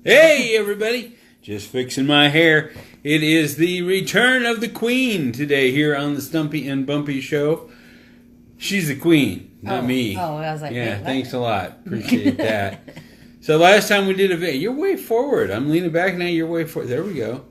Hey, everybody. Just fixing my hair. It is the return of the Queen today here on the Stumpy and Bumpy show. She's the Queen, not me. Oh, I was like, yeah, wait, thanks a lot. Appreciate that. So last time we did a video, you're way forward. I'm leaning back now, you're way forward. There we go.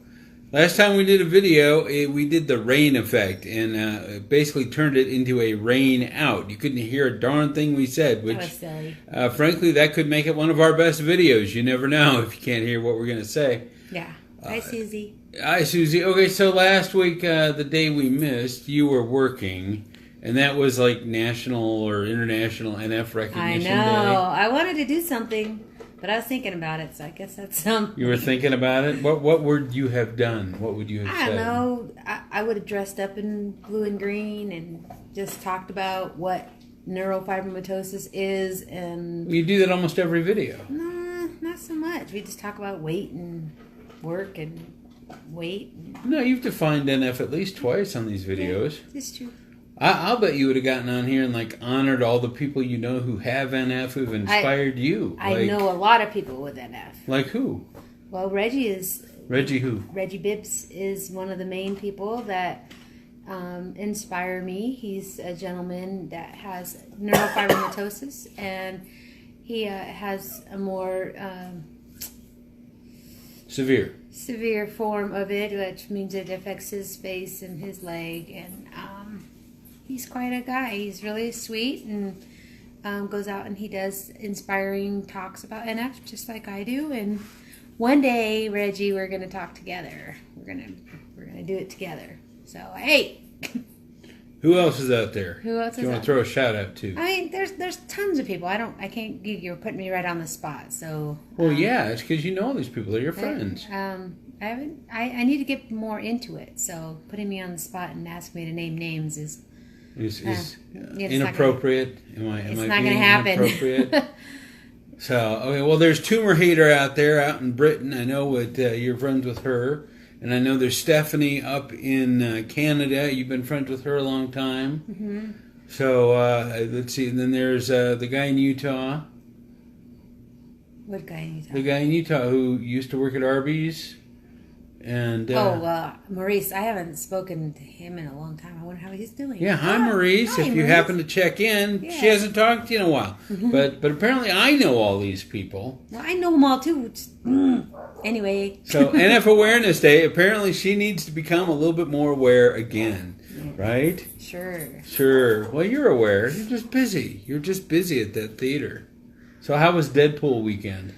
Last time we did a video, we did the rain effect and basically turned it into a rain out. You couldn't hear a darn thing we said, which, that was silly. Frankly, that could make it one of our best videos. You never know if you can't hear what we're going to say. Yeah. Hi, Susie. Hi, Susie. Okay, so last week, the day we missed, you were working, and that was like National or International NF Recognition Day. I know. I wanted to do something, but I was thinking about it, so I guess that's something. You were thinking about it? What would you have done? What would you have said? I don't know. I would have dressed up in blue and green and just talked about what neurofibromatosis is and... You do that almost every video. Nah, not so much. We just talk about weight and work and weight. No, you've defined NF at least twice on these videos. Yeah, it's true. I'll bet you would have gotten on here and like honored all the people you know who have NF, who've inspired you. I know a lot of people with NF. Like who? Well, Reggie is... Reggie who? Reggie Bibbs is one of the main people that inspire me. He's a gentleman that has neurofibromatosis, and he has a more severe form of it, which means it affects his face and his leg. And he's quite a guy. He's really sweet and goes out and he does inspiring talks about NF, just like I do. And one day, Reggie, we're gonna talk together. We're gonna do it together. So hey. Who else is out there? Who else is Do you want to throw a shout out to? I mean, there's tons of people. I can't. You're putting me right on the spot. So. Well, yeah, it's because you know all these people. They're your friends. I need to get more into it. So putting me on the spot and asking me to name names is inappropriate. It's not going to happen. Inappropriate? So, okay, well, there's Tumor Hater out there, out in Britain. I know you're friends with her. And I know there's Stephanie up in Canada. You've been friends with her a long time. Mm-hmm. So, let's see. And then there's the guy in Utah. What guy in Utah? The guy in Utah who used to work at Arby's. And Maurice. I haven't spoken to him in a long time. I wonder how he's doing. Yeah, hi Maurice. If you happen to check in, she hasn't talked to you in a while. Mm-hmm. But apparently I know all these people. Well, I know them all too. Anyway. So NF Awareness Day. Apparently she needs to become a little bit more aware again, right? Sure. Well, you're aware. You're just busy. You're just busy at that theater. So how was Deadpool weekend?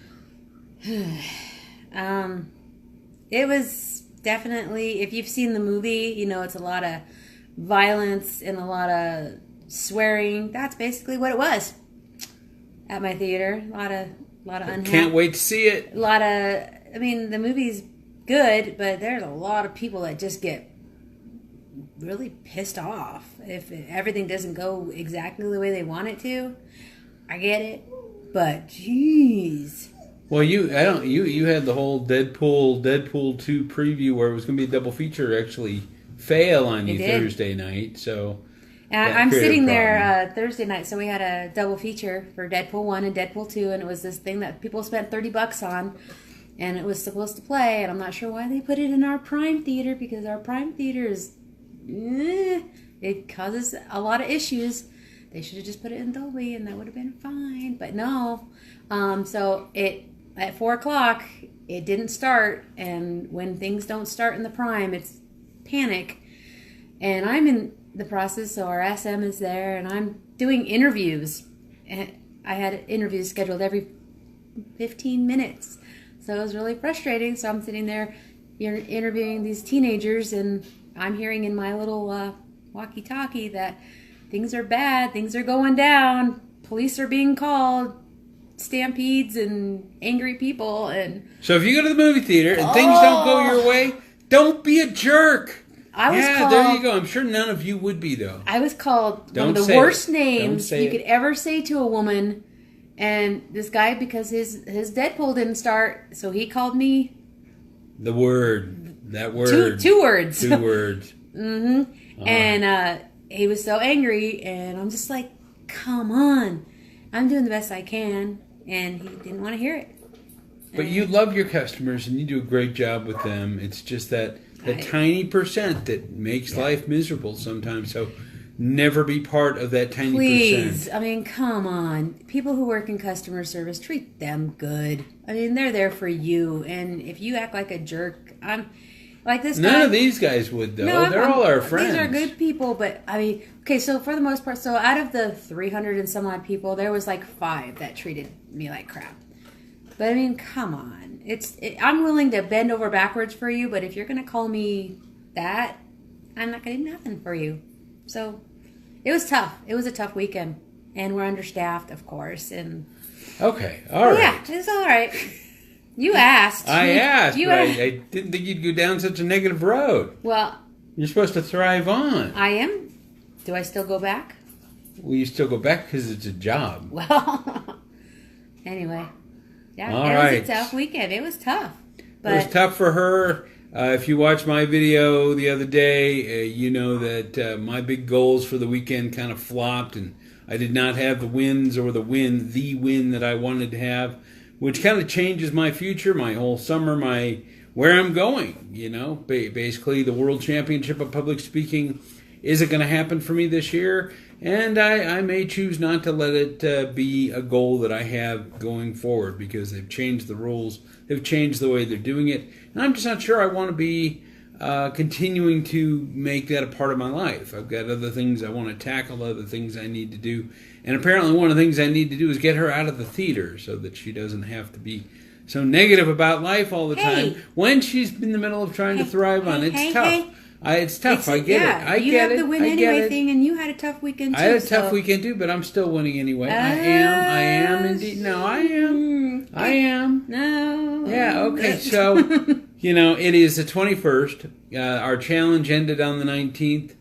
It was definitely, if you've seen the movie, you know it's a lot of violence and a lot of swearing. That's basically what it was at my theater. A lot of unhappy. Can't wait to see it. I mean, the movie's good, but there's a lot of people that just get really pissed off if everything doesn't go exactly the way they want it to. I get it, but jeez. Well, you had the whole Deadpool 2 preview where it was going to be a double feature actually fail on you Thursday night. So I'm sitting there Thursday night, so we had a double feature for Deadpool 1 and Deadpool 2, and it was this thing that people spent $30 on, and it was supposed to play, and I'm not sure why they put it in our Prime Theater, because our Prime Theater is, it causes a lot of issues. They should have just put it in Dolby, and that would have been fine, but no. So at 4 o'clock, it didn't start, and when things don't start in the Prime, it's panic. And I'm in the process, so our SM is there, and I'm doing interviews. And I had interviews scheduled every 15 minutes, so it was really frustrating. So I'm sitting there interviewing these teenagers, and I'm hearing in my little walkie-talkie that things are bad, things are going down, police are being called, stampedes and angry people. And so if you go to the movie theater and things don't go your way, don't be a jerk. There you go. I'm sure none of you would be, though. I was called one of the worst names you could ever say to a woman. And this guy, because his Deadpool didn't start, so he called me that word. Two words. 2 words. Mm-hmm. And he was so angry, and I'm just like, come on. I'm doing the best I can, and he didn't want to hear it. But you love your customers and you do a great job with them. It's just that tiny percent that makes life miserable sometimes. So never be part of that tiny Please. percent. I mean, come on. People who work in customer service, treat them good. I mean, they're there for you. And if you act like a jerk, I'm like this guy. None of these guys would, though. No, they're all our friends. These are good people, but I mean, okay, so for the most part, so out of the 300 and some odd people, there was like 5 that treated me like crap. But I mean, come on. I'm willing to bend over backwards for you, but if you're going to call me that, I'm not going to do nothing for you. So it was tough. It was a tough weekend. And we're understaffed, of course. And okay, all right. Yeah, it's all right. You asked. I asked, but I didn't think you'd go down such a negative road. Well, you're supposed to thrive on. I am. Do I still go back? Well, you still go back because it's a job. Well, anyway. Yeah, it was a tough weekend. It was tough. But it was tough for her. If you watched my video the other day, you know that my big goals for the weekend kind of flopped, and I did not have the wins or the win that I wanted to have, which kind of changes my future, my whole summer, where I'm going. You know, basically the World Championship of Public Speaking isn't going to happen for me this year, and I may choose not to let it be a goal that I have going forward because they've changed the rules, they've changed the way they're doing it, and I'm just not sure I want to be continuing to make that a part of my life. I've got other things I want to tackle, other things I need to do, and apparently one of the things I need to do is get her out of the theater so that she doesn't have to be so negative about life all the time when she's in the middle of trying to thrive on it. It's tough. It's tough. I get it. I you get have it. the win anyway thing, and you had a tough weekend too. I had a tough weekend too, but I'm still winning anyway. I am indeed. No, I am. No. Yeah. Okay. So, you know, it is the 21st. Our challenge ended on the 19th.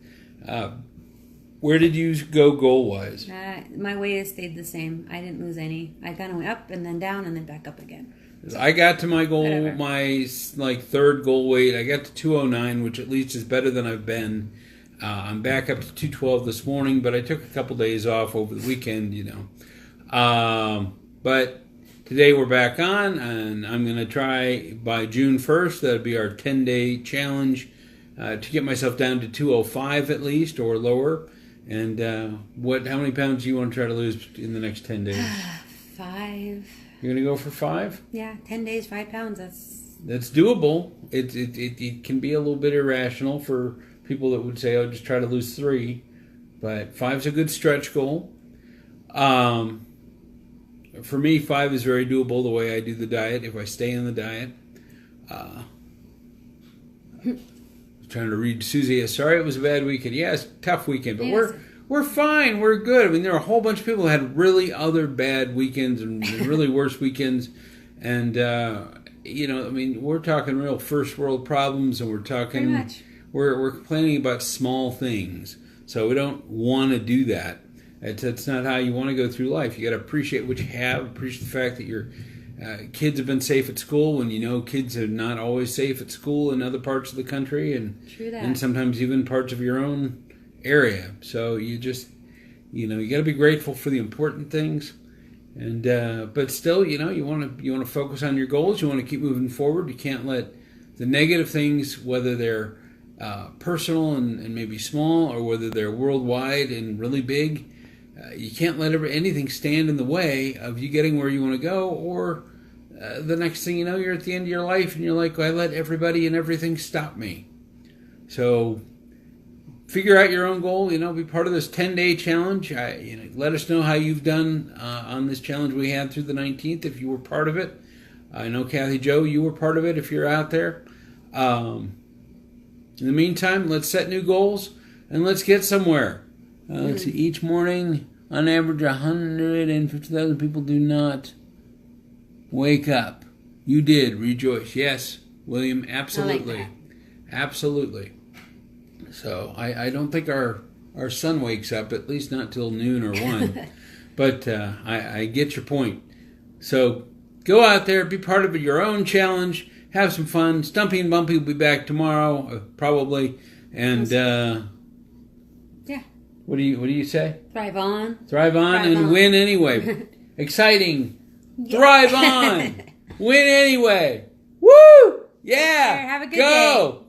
Where did you go goal-wise? My weight has stayed the same. I didn't lose any. I kind of went up and then down and then back up again. I got to my goal, my third goal weight. I got to 209, which at least is better than I've been. I'm back up to 212 this morning, but I took a couple days off over the weekend, you know. But today we're back on, and I'm going to try by June 1st. That'll be our 10-day challenge to get myself down to 205 at least or lower. And how many pounds do you want to try to lose in the next 10 days? 5. You're going to go for 5? Yeah, 10 days, 5 pounds. That's doable. It can be a little bit irrational for people that would say, "Oh, just try to lose 3," but 5's a good stretch goal. For me, 5 is very doable the way I do the diet. If I stay on the diet, trying to read Susie. Sorry, it was a bad weekend. Yeah, it's a tough weekend, but we're fine. We're good. I mean, there are a whole bunch of people who had really other bad weekends and really worse weekends. And, you know, I mean, we're talking real first world problems, and we're talking, pretty much. We're complaining about small things. So we don't want to do that. That's not how you want to go through life. You got to appreciate what you have, appreciate the fact that your kids have been safe at school when you know kids are not always safe at school in other parts of the country and sometimes even parts of your own area. So you just, you know, you got to be grateful for the important things, and but still, you know, you want to focus on your goals. You want to keep moving forward. You can't let the negative things, whether they're personal and maybe small, or whether they're worldwide and really big, you can't let anything stand in the way of you getting where you want to go. Or the next thing you know, you're at the end of your life and you're like, I let everybody and everything stop me. So figure out your own goal, you know, be part of this 10-day challenge. You know, let us know how you've done on this challenge we had through the 19th, if you were part of it. I know, Kathy Joe, you were part of it if you're out there. In the meantime, let's set new goals and let's get somewhere. Let's see, each morning, on average, 150,000 people do not wake up. You did. Rejoice. Yes, William, absolutely. I like that. Absolutely. So I don't think our son wakes up, at least not till noon or 1. But I get your point. So go out there, be part of your own challenge, have some fun. Stumpy and Bumpy will be back tomorrow, probably. And yeah. What do you say? Thrive on. Thrive on and win anyway. Exciting. Yeah. Thrive on. Win anyway. Woo! Yeah. Have a good Go. day.